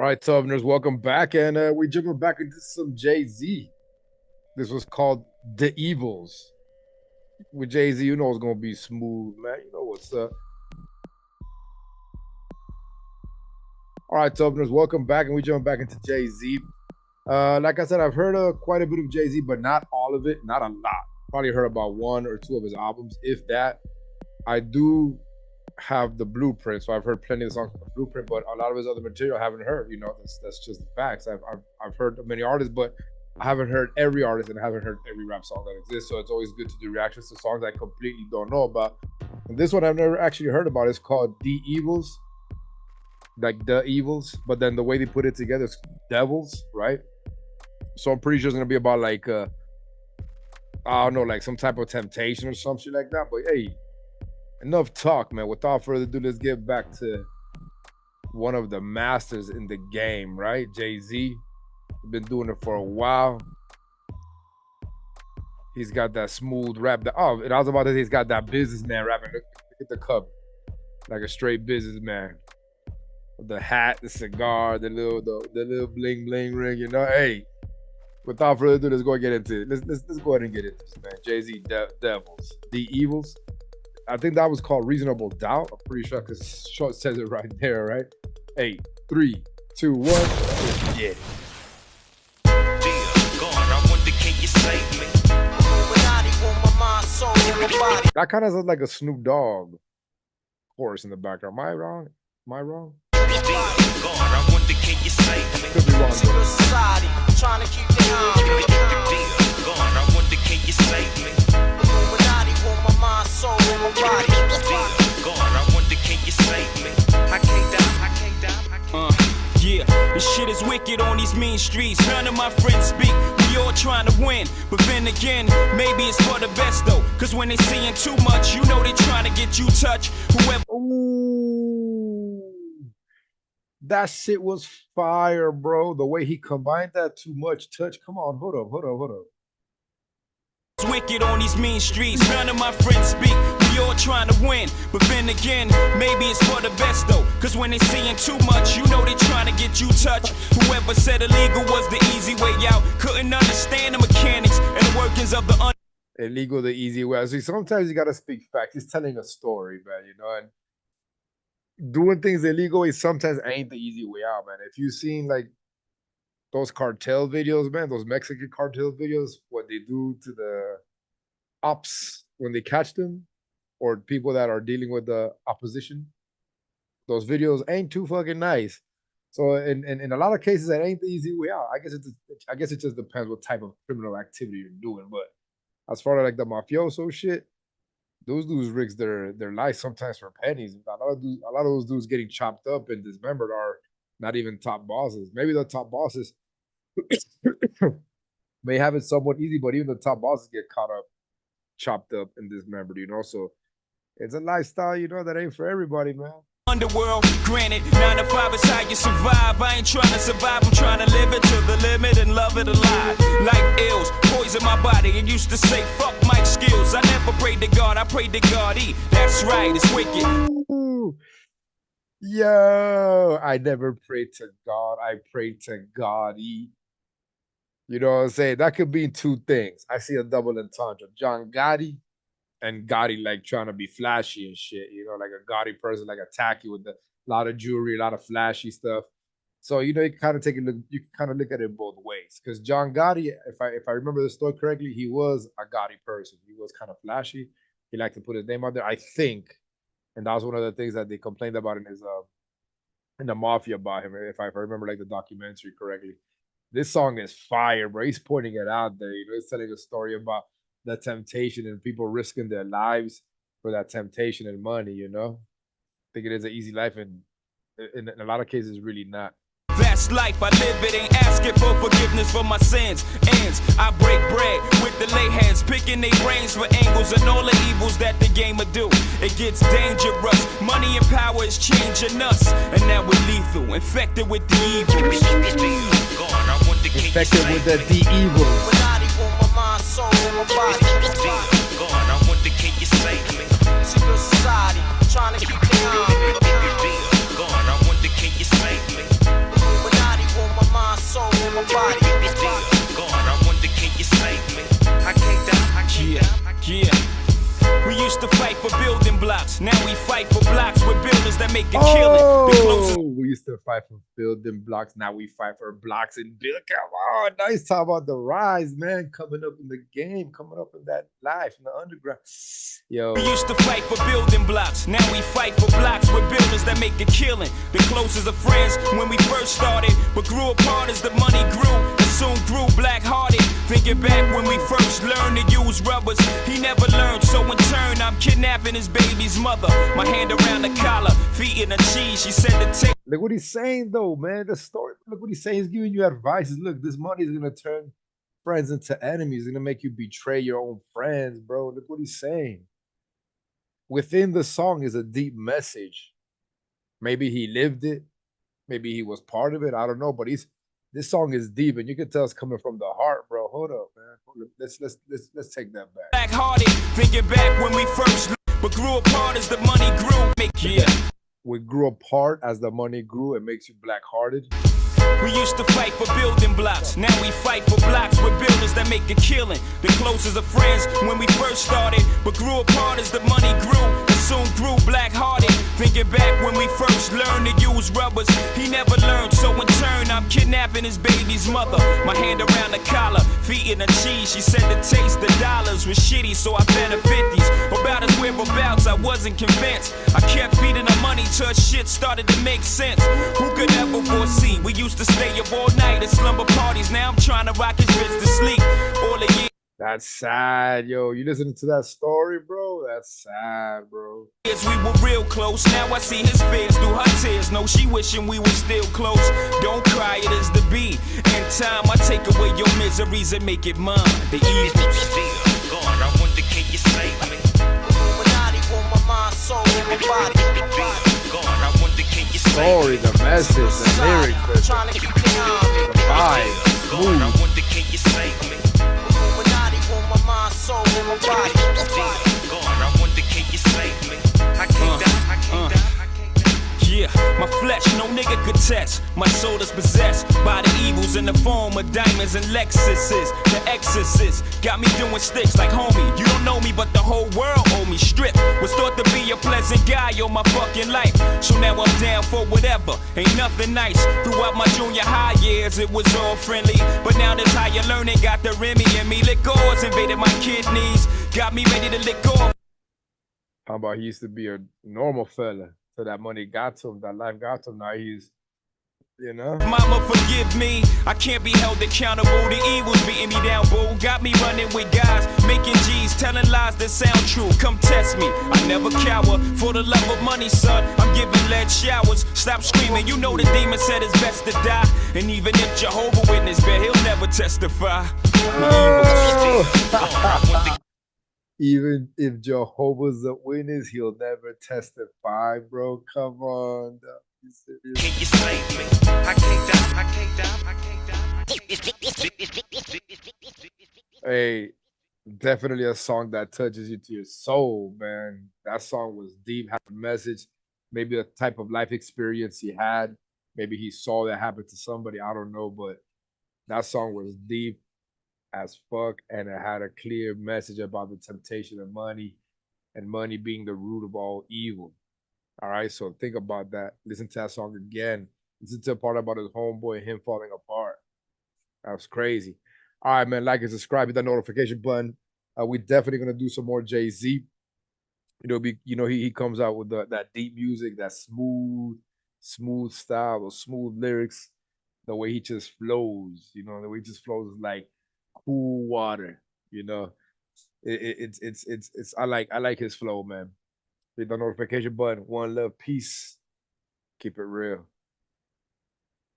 right, Tubners, welcome back, and we jumping back into some Jay-Z. This was called The Evils. With Jay-Z, you know it's gonna be smooth, man. You know what's up. All right, Tubners, welcome back, and we jump back into Jay-Z. Like I said, I've heard quite a bit of Jay-Z, but not all of it, not a lot. Probably heard about one or two of his albums, if that. I do have the blueprint, so I've heard plenty of songs from the blueprint, but a lot of his other material I haven't heard. You know, that's just the facts. I've heard many artists, but I haven't heard every artist, and I haven't heard every rap song that exists. So it's always good to do reactions to songs I completely don't know about. And this one I've never actually heard about. It's called The Evils, like The Evils, but then the way they put it together is Devils, right? So I'm pretty sure it's gonna be about like I don't know, like some type of temptation or some shit like that. But hey, enough talk, man. Without further ado, let's get back to one of the masters in the game, right? Jay-Z. Been doing it for a while. He's got that smooth rap. And I was about to say he's got that businessman rapping. Look at the cover, like a straight businessman. The hat, the cigar, the little bling bling ring. You know, hey. Without further ado, let's go and get into it. Let's go ahead and get into this, man. Jay-Z, Devils, The Evils. I think that was called Reasonable Doubt. I'm pretty sure because it says it right there, right? 8, 3, 2, 1. Let's get it. That kind of sounds like a Snoop Dogg chorus in the background. Am I wrong? Am I wrong? Could be wrong, though. Trying to keep it on. I wonder, can you save me? Illuminati want my mind, soul, and my body. I wonder, can you save me? I can't die. Yeah, this shit is wicked on these mean streets. None of my friends speak. We all trying to win, but then again, maybe it's for the best though. Cause when they seeing too much, you know they trying to get you touched. Whoever. Ooh. That shit was fire, bro. The way he combined that too much touch. Come on, hold up. It's wicked on these mean streets. None of my friends speak. We all trying to win, but then again, maybe it's for the best though. Cause when they seeing too much, you know they trying to get you touched. Whoever said illegal was the easy way out couldn't understand the mechanics and the workings of the illegal, the easy way. See, sometimes you gotta speak facts. He's telling a story, man. You know, and doing things illegal is sometimes ain't the easy way out, man. If you've seen like those cartel videos, man, those Mexican cartel videos, what they do to the ops when they catch them, or people that are dealing with the opposition, those videos ain't too fucking nice. So in a lot of cases, that ain't the easy way out. I guess it just depends what type of criminal activity you're doing. But as far as like the mafioso shit, those dudes risk their life sometimes for pennies. A lot of those dudes getting chopped up and dismembered are not even top bosses. Maybe the top bosses may have it somewhat easy, but even the top bosses get caught up, chopped up, and dismembered, you know? So it's a lifestyle, you know, that ain't for everybody, man. Underworld, granted, 9 to 5 is how you survive. I ain't trying to survive, I'm trying to live it to the limit and love it alive. Life ills, poison my body. I used to say, fuck Mike skills. I never prayed to God, I prayed to God. That's right, it's wicked. Ooh. Yo, I never prayed to God, I prayed to God. You know what I'm saying? That could be two things. I see a double entendre. John Gotti and Gotti like trying to be flashy and shit, you know, like a Gotti person, like attack you with a lot of jewelry, a lot of flashy stuff. So, you know, you kind of take a look, you kind of look at it both ways. Because John Gotti, if I remember the story correctly, he was a Gotti person. He was kind of flashy. He liked to put his name out there, I think. And that was one of the things that they complained about in his in the mafia about him, if I remember like the documentary correctly. This song is fire, bro. He's pointing it out there. You know, he's telling a story about the temptation and people risking their lives for that temptation and money, you know? I think it is an easy life, and in a lot of cases, really not. That's life, I live it, ain't asking for forgiveness for my sins. Ends, I break bread with the lay hands, picking their brains for angles and all the evils that the game will do. It gets dangerous, money and power is changing us, and now we're lethal, infected with the evil. Infected with the evil. Secret society, trying to keep it on. I wonder, can you save me? soul and my body. God, I wonder can you save me? I can't die. Yeah. We used to fight for building blocks. Now we fight for blocks with builders that make a killing. We used to fight for building blocks. Now we fight for blocks and build. Come on, nice talk about the rise, man. Coming up in the game, coming up in that life in the underground. Yo. We used to fight for building blocks. Now we fight for blocks with builders that make a killing. The closest of friends when we first started, but grew apart as the money grew. And soon grew black-hearted. Thinking back when we first learned to use rubbers, he never learned. So in turn, I'm kidnapping his baby's mother. My hand around the collar, feet in the cheese. She said to take. Look what he's saying, though, man. The story. Look what he's saying. He's giving you advice. Look, this money is gonna turn friends into enemies. It's gonna make you betray your own friends, bro. Look what he's saying. Within the song is a deep message. Maybe he lived it. Maybe he was part of it. I don't know. But this song is deep, and you can tell it's coming from the heart, bro. Hold up, man. Let's take that back. Black-hearted, thinking back when we first, but grew apart as the money grew. We grew apart as the money grew. It makes you black-hearted. We used to fight for building blocks. Now we fight for blocks with builders that make a killing. The closest of friends when we first started, but grew apart as the money grew. And soon grew black-hearted. Thinking back when we first learned to use rubbers, he never learned. So in turn, I'm kidnapping his baby's mother. My hand around the collar, feet in the cheese. She said the taste of dollars was shitty, so I fed her 50s. About his whereabouts, I wasn't convinced. I kept feeding her money till shit started to make sense. Who could ever foresee? We used to stay up all night at slumber parties. Now I'm trying to rock his bitch to sleep. All the years. That's sad, yo. You listening to that story, bro? That's sad, bro. Yes, we were real close. Now I see his face through her tears. No, she wishing we were still close. Don't cry, it is the beat. In time, I take away your miseries and make it mine. The evil still gone. I wonder can you save me? Illuminati for my mind, soul, and my body. Gone. I wonder can you save me? Story, the message, the lyrics, the vibe, mood. I wonder can you save me? Illuminati for my mind, soul, and my body. Gone. I wonder can you save me? I can't die. I can't die. Yeah, my flesh, no nigga could test. My soul is possessed by the evils in the form of diamonds and Lexuses. The exorcist got me doing sticks like homie. You don't know me, but the whole world owe me. Strip was thought to be a pleasant guy all my fucking life. So now I'm down for whatever. Ain't nothing nice. Throughout my junior high years, it was all friendly. But now this higher learning got the Remy in me. Liquors invaded my kidneys, got me ready to lick off. How about he used to be a normal fella? So that money got to him, that life got to him. Now he's, you know. Mama, forgive me. I can't be held accountable. The evil's beating me down, boo. Got me running with guys, making G's, telling lies that sound true. Come test me. I never cower. For the love of money, son, I'm giving lead showers. Stop screaming. You know the demon said it's best to die. And even if Jehovah Witness bet, he'll never testify. Even if Jehovah's a witness, he'll never testify, bro. Come on. Can you save me? I can't die. I can't die. I can't die. Hey, definitely a song that touches you to your soul, man. That song was deep, had a message, maybe a type of life experience he had. Maybe he saw that happen to somebody. I don't know, but that song was deep as fuck, and it had a clear message about the temptation of money and money being the root of all evil. All right, so think about that. Listen to that song again. Listen to a part about his homeboy and him falling apart. That was crazy. All right, man, like and subscribe, hit that notification button. We definitely gonna do some more Jay-Z. He comes out with that deep music, that smooth style, those smooth lyrics, the way he just flows, the way he just flows is like cool water, it's I like his flow, man. Hit the notification button. One love, peace. Keep it real.